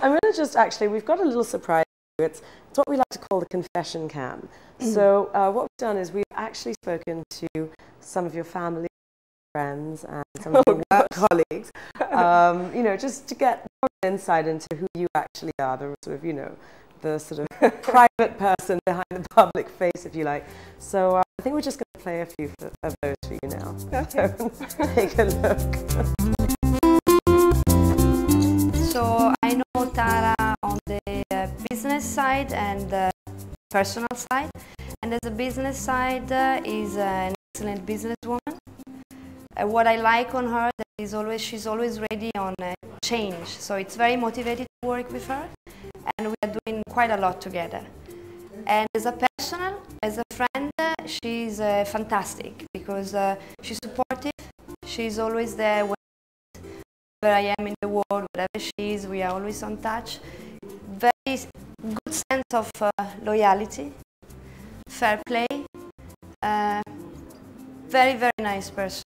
I'm going to just actually, we've got a little surprise. It's what we like to call the confession cam. So what we've done is we've actually spoken to some of your family, friends, and some of your work colleagues, you know, just to get more insight into who you actually are, the sort of, you know, the sort of private person behind the public face, if you like. So I think we're just going to play a few of those for you now. Okay. So take a look. So I know Otara on the business side and the personal side. And as a business side, is an excellent businesswoman. What I like on her is she's always ready on change. So it's very motivated to work with her, and we are doing quite a lot together. And as a personal, as a friend, she's fantastic because she's supportive. She's always there wherever I am in the world, wherever she is. We are always on touch. Very good sense of loyalty, fair play. Very, very nice person.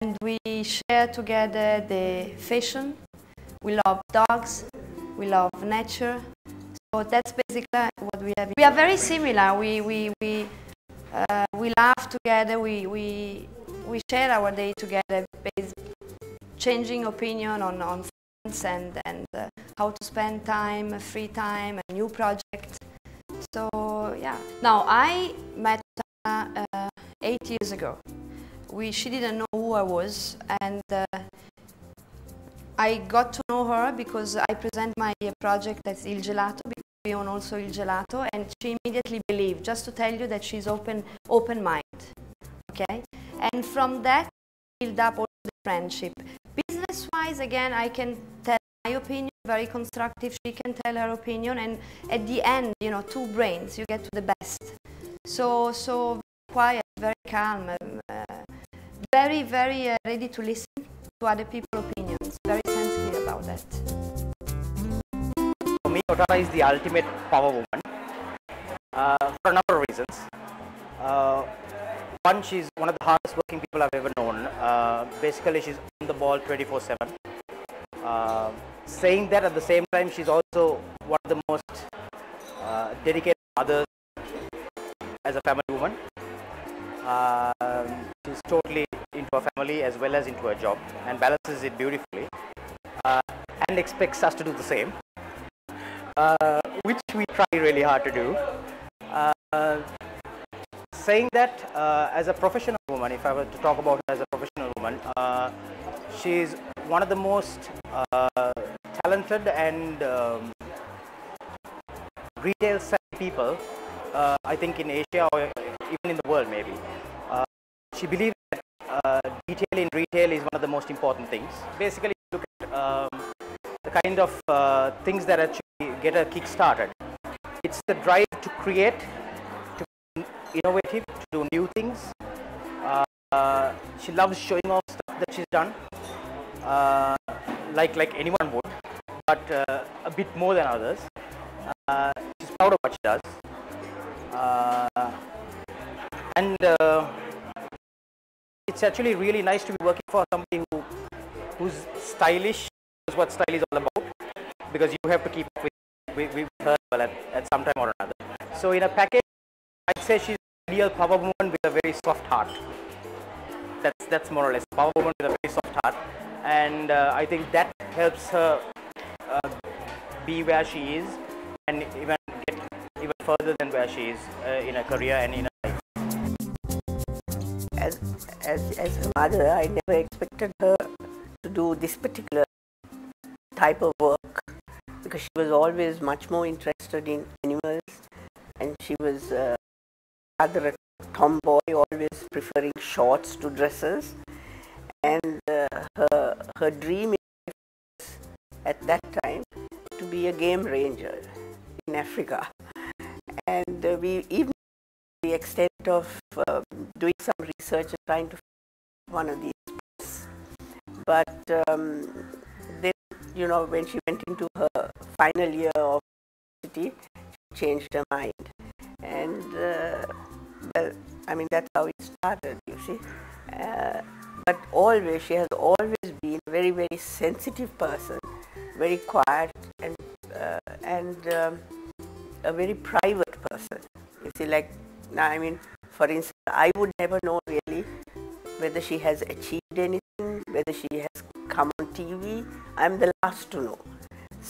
And we share together the fashion. We love dogs. We love nature. So that's basically what we have. We are very similar. We laugh together. We share our day together, changing opinion on friends and how to spend time, free time, a new project. So yeah. Now I met her 8 years ago. She didn't know who I was, and I got to know her because I present my project as Il Gelato, because we own also Il Gelato, and she immediately believed, just to tell you that she's open-minded, okay? And from that, build up also the friendship. Business-wise, again, I can tell my opinion, very constructive, she can tell her opinion, and at the end, you know, two brains, you get to the best. So very quiet, very calm, very, very ready to listen to other people's opinions, very sensitive about that. For me, Otara is the ultimate power woman for a number of reasons. One, she's one of the hardest working people I've ever known. Basically, she's on the ball 24/7. Saying that, at the same time, she's also one of the most dedicated mothers as a family woman. She's totally into her family as well as into her job and balances it beautifully, and expects us to do the same, which we try really hard to do. Saying that, as a professional woman, if I were to talk about her as a professional woman, she's one of the most talented and retail savvy people, I think, in Asia or even in the world maybe. She believes that detail in retail is one of the most important things. Basically, look at the kind of things that actually get her kick started. It's the drive to create, to be innovative, to do new things. She loves showing off stuff that she's done, like anyone would, but a bit more than others. She's proud of what she does. And it's actually really nice to be working for somebody who's stylish, knows what style is all about, because you have to keep up with her at some time or another. So in a package, I'd say she's an ideal power woman with a very soft heart. That's more or less a power woman with a very soft heart, and I think that helps her be where she is and even get even further than where she is in her career and in her life. As a mother, I never expected her to do this particular type of work, because she was always much more interested in animals, and she was rather a tomboy, always preferring shorts to dresses, and her dream is, at that time, to be a game ranger in Africa. And we even to the extent of doing some research and trying to find one of these spots. But then, you know, when she went into her final year of university, she changed her mind. And well, I mean, that's how it started, you see. But always, she has always been a very, very sensitive person, very quiet and and a very private person. You see, like, I mean, for instance, I would never know really whether she has achieved anything, whether she has come on TV. I'm the last to know.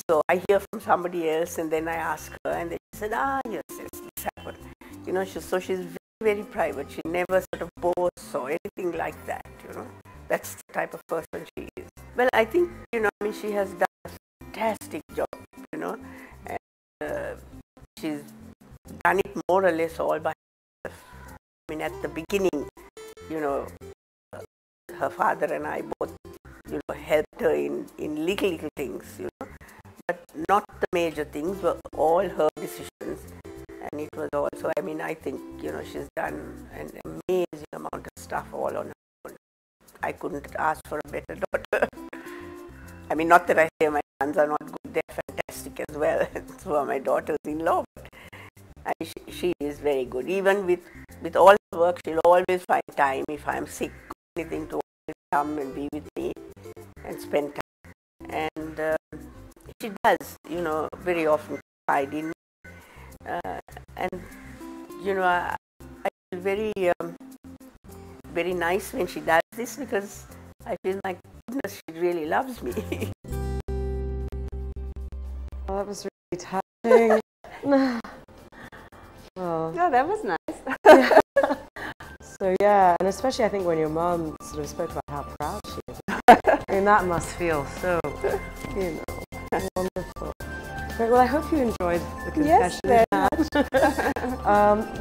So I hear from somebody else, and then I ask her, and then she said, yes, this happened. You know, so she's very, very private. She never sort of boasts or anything like that, you know. That's the type of person she is. Well, I think, you know, I mean, she has done a fantastic job, you know, and she's done it more or less all by herself. I mean, at the beginning, you know, her father and I both, you know, helped her in little things, you know, but not the major things, were all her decisions. And it was also, I mean, I think, you know, she's done an amazing amount of stuff all on her own. I couldn't ask for a better daughter. I mean, not that I say my sons are not good, they're fantastic as well. So are my daughters-in-law. But she is very good. Even with all her work, she'll always find time, if I'm sick or anything, to always come and be with me and spend time. And she does, you know, very often confide in me. And, you know, I feel very, very nice when she does this, because I feel, my goodness, she really loves me. Oh, that was really touching. Oh. Yeah, that was nice. Yeah. So yeah, and especially I think when your mom sort of spoke about how proud she is. I mean, that must feel so, you know, wonderful. Great, well, I hope you enjoyed the confession. Yes,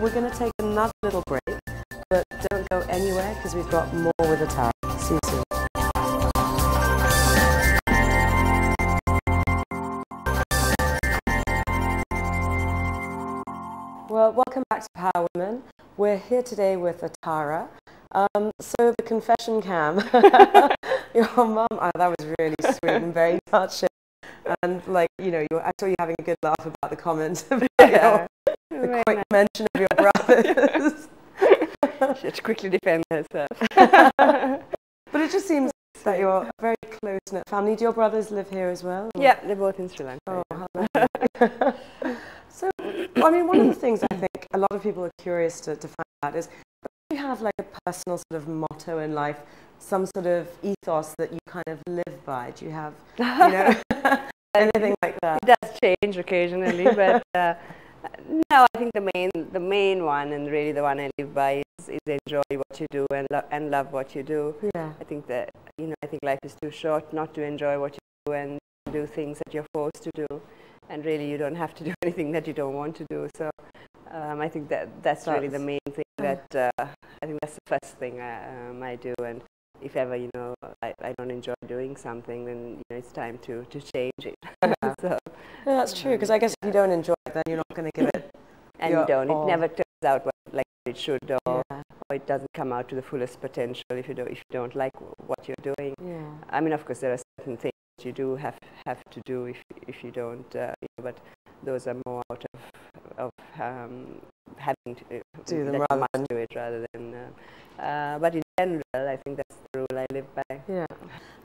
we're going to take another little break, but don't go anywhere because we've got more with Otara. See you soon. Well, welcome back to Power Women. We're here today with Otara. So the confession cam, your mum, oh, that was really sweet and very touching. And like, you know, I saw you having a good laugh about the comment about the quick mention of your brothers. She had to quickly defend herself. But it just seems that you're a very close-knit family. Do your brothers live here as well? Or? Yeah, they're both in Sri Lanka. Oh, how lovely. So, I mean, one of the things I think a lot of people are curious to find out is, do you have like a personal sort of motto in life, some sort of ethos that you kind of live by? Do you have, you know, anything like that? It does change occasionally, but no, I think the main one, and really the one I live by, is enjoy what you do and love what you do. Yeah. I think that, you know, I think life is too short not to enjoy what you do and do things that you're forced to do. And really, you don't have to do anything that you don't want to do. So I think that's really the main thing. That I think that's the first thing I do. And if ever, you know, I don't enjoy doing something, then, you know, it's time to change it. Yeah. So, No, that's true, because I guess if you don't enjoy it, then you're not going to give it. And you don't. all. It never turns out like it should, or Yeah. it doesn't come out to the fullest potential if you don't like what you're doing. Yeah. I mean, of course, there are certain things you do have to do if you don't, you know, but those are more out of having to Do them that you rather must than do it rather than. But in general, I think that's the rule I live by. Yeah.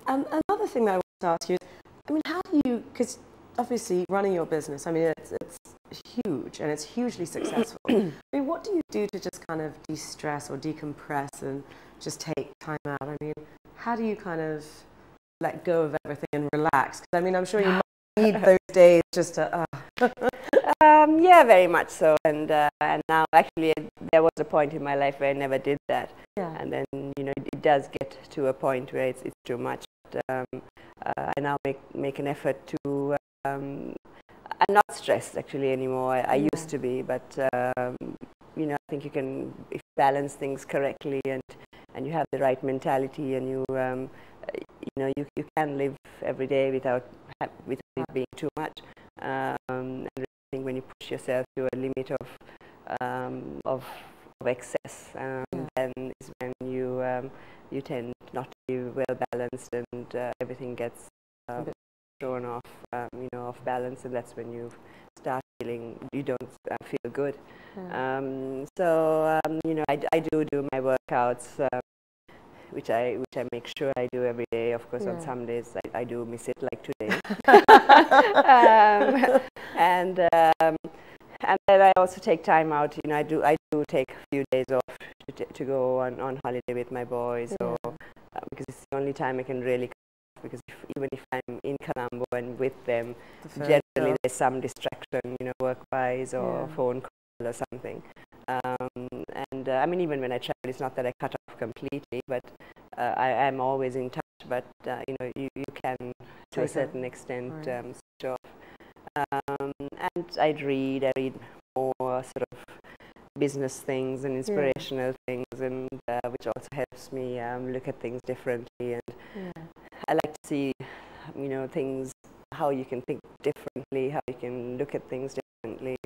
Another thing that I want to ask you is, I mean, how do you, because obviously running your business, I mean, it's huge and it's hugely successful. I mean, what do you do to just kind of de-stress or decompress and just take time out? I mean, how do you kind of let go of everything and relax? Because I mean, I'm sure you might need those days just to... Yeah, very much so. And now, actually, there was a point in my life where I never did that. Yeah. And then, you know, it does get to a point where it's too much. But, I now make an effort to... I'm not stressed, actually, anymore. I used to be, but, you know, I think you can, if you balance things correctly and you have the right mentality, and you know, you can live every day without it being too much. And I think when you push yourself to a limit of excess, then is when you tend not to be well balanced, and everything gets thrown off, you know, off balance, and that's when you start feeling you don't feel good. Yeah. So you know, I do my workouts, which I make sure I do every day. Of course, on some days I do miss it, like like today. And then I also take time out. You know, I do take a few days off to go on holiday with my boys, or because it's the only time I can really. Because even if I'm in Colombo and with them, generally there's some distraction, you know, work-wise or phone call or something. I mean, even when I travel, it's not that I cut off completely, but I am always in touch. But you know, you can to a certain extent switch off. And I read more sort of business things and inspirational things, and which also helps me look at things differently. And I like to see, you know, things, how you can think differently, how you can look at things differently.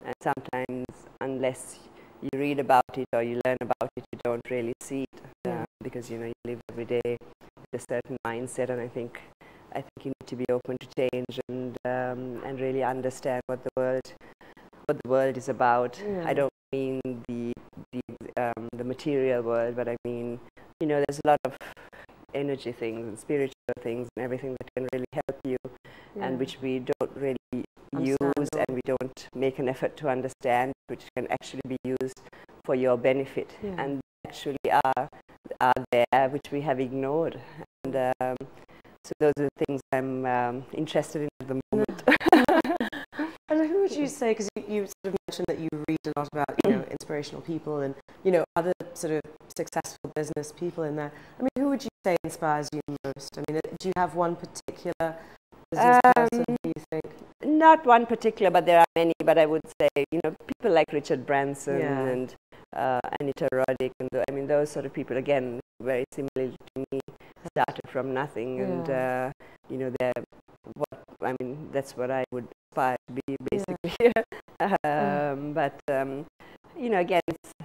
And sometimes, unless you read about it or you learn about it, you don't really see it, because, you know, you live every day with a certain mindset. And I think you need to be open to change and really understand what the world is about. I don't mean the material world, but I mean, you know, there's a lot of energy things and spiritual things and everything that can really help you, and which we don't really use, and we don't make an effort to understand, which can actually be used for your benefit, and actually are there, which we have ignored. And so those are the things I'm interested in at the moment. And who would you say, because you sort of mentioned that you read a lot about, you know, inspirational people and, you know, other sort of successful business people in there. I mean, who would you say inspires you most? I mean, do you have one particular business person who you think? Not one particular, but there are many. But I would say, you know, people like Richard Branson and Anita Roddick, and I mean, those sort of people, again, very similarly to me, started from nothing, and you know, that's what I would aspire to be, basically. But you know, again,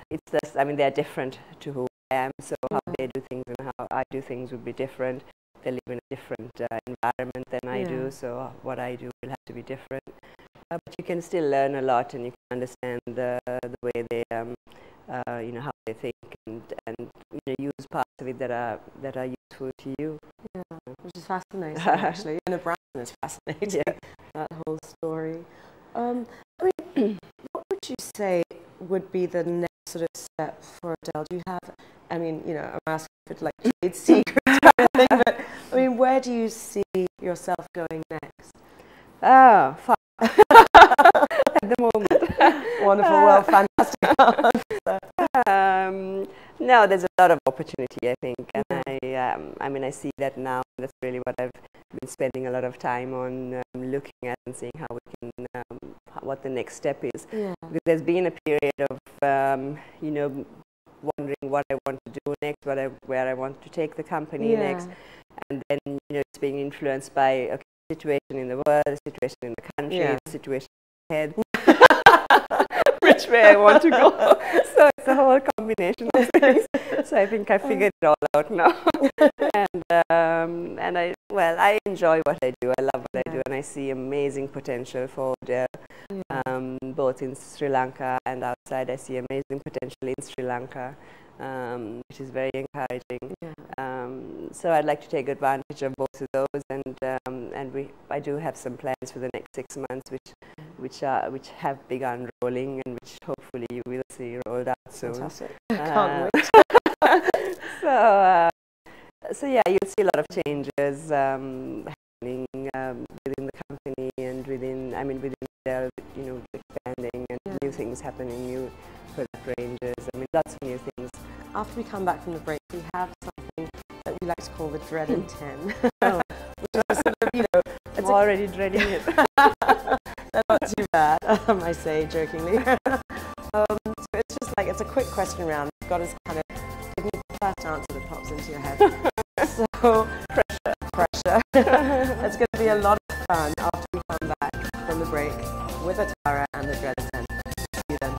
it's just, I mean, they're different to who I am, so how they do things and how I do things would be different. They live in a different environment than I do, so what I do will have to be different. But you can still learn a lot, and you can understand the way they, you know, how they think, and you know, use parts of it that are useful to you. Yeah, which is fascinating, actually. And Branson is fascinating. That whole story. I mean, what would you say would be the next sort of step for Adele? Do you have? I mean, you know, I'm asking for like trade secrets kind of thing, but I mean, where do you see yourself going next? Oh, far. At the moment. Wonderful, well, fantastic. No, there's a lot of opportunity, I think, and I mean, I see that now. That's really what I've been spending a lot of time on, looking at and seeing how we can, what the next step is. Because there's been a period of, you know, wondering what I want to do next, where I want to take the company next, and then, you know, it's being influenced by a situation in the world, a situation in the country, a situation in the head, which way I want to go. So it's a whole combination of things. So I think I figured it all out now. And I enjoy what I do. I love what I do, and I see amazing potential for Adele, both in Sri Lanka and outside. I see amazing potential in Sri Lanka, which is very encouraging. So I'd like to take advantage of both of those, and I do have some plans for the next 6 months, which have begun rolling, and which hopefully you will see rolled out soon. Fantastic. Can't wait. So yeah, you'll see a lot of changes happening within the company and within Adele, you know, expanding and new things happening, new product ranges. I mean, lots of new things. After we come back from the break, we have something that we like to call the dreaded 10. Which is sort of, you know, I'm already dreading it. They're not too bad, I say jokingly. So it's just like, it's a quick question round. You've got to kind of give me the first answer that pops into your head. So, pressure. It's going to be a lot of fun after we come back from the break with Otara and the dreaded 10. See you then.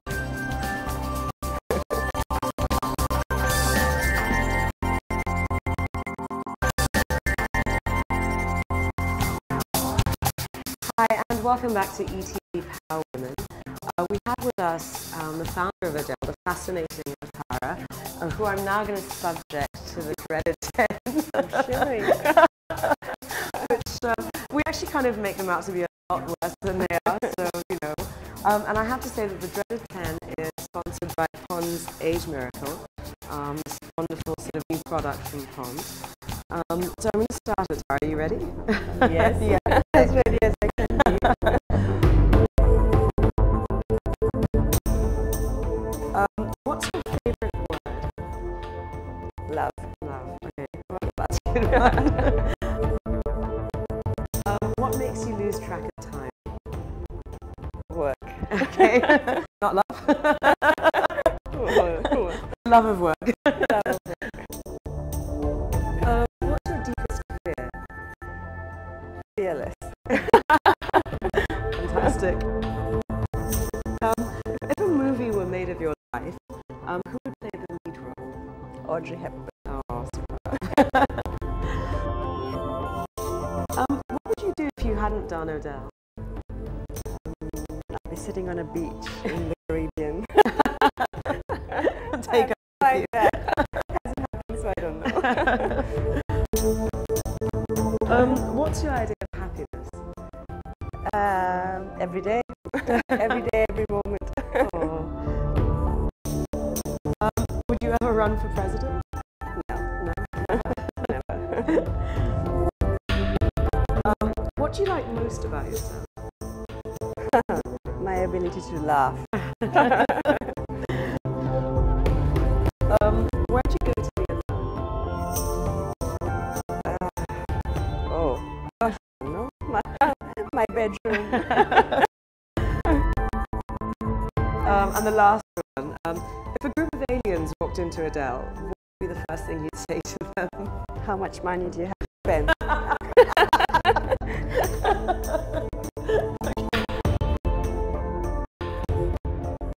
Hi, and welcome back to ETV Power Women. We have with us the founder of Adele, the fascinating Otara, who I'm now going to subject to the dreaded 10. I'm shivering. Which trying to make them out to be a lot worse than they are, so, you know. And I have to say that the dreaded pen is sponsored by Pond's Age Miracle, this wonderful sort of new product from Pond. So I'm going to start it. Are you ready? Yes. Yeah. As ready as I can be. What's your favorite word? Love. Love. Okay. Well, that's a good one. What makes you lose track of time? Work. Okay. Not love. Love of work. What's your deepest fear? Fearless. Fantastic. If a movie were made of your life, who would play the lead role? Audrey Hepburn. Oh, super. What would you do if you hadn't done Odell? I'd be sitting on a beach in the Caribbean. Take like that. Hasn't happened, so I don't know. What's your idea of happiness? Every day. Every day, every moment. Oh. Would you ever run for president? No. Never. What do you like most about yourself? My ability to laugh. Where'd you go to be in Oh, gosh, no. My bedroom. And the last one, if a group of aliens walked into Adele, what would be the first thing you'd say to them? How much money do you have to spend?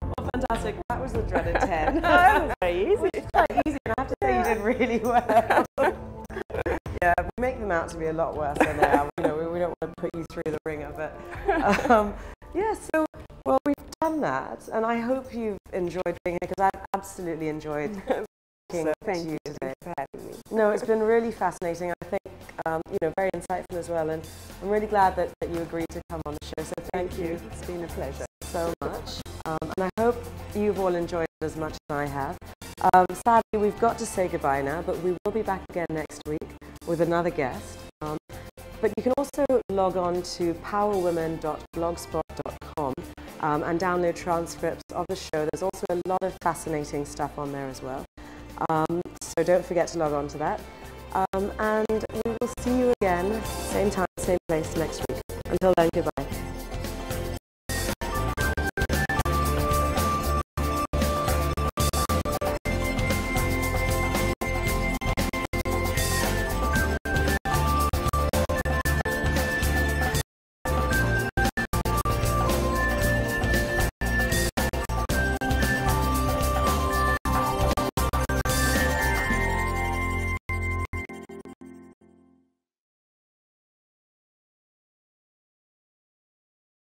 Well, fantastic. That was the dreaded 10. That was very easy. It's quite easy, and I have to say you did really well. Yeah, we make them out to be a lot worse than they are. You know, we don't want to put you through the ringer, but yeah. So, well, we've done that, and I hope you've enjoyed doing it because I've absolutely enjoyed talking So to thank you you today. for having me. No, it's been really fascinating. I think you know, very insightful as well, and I'm really glad that you agreed to come on the show. So thank you. It's been a pleasure. So much, and I hope you've all enjoyed it as much as I have. Sadly, we've got to say goodbye now, but we will be back again next week with another guest. But you can also log on to powerwomen.blogspot.com and download transcripts of the show. There's also a lot of fascinating stuff on there as well. So don't forget to log on to that. And we will see you again, same time, same place next week. Until then, goodbye.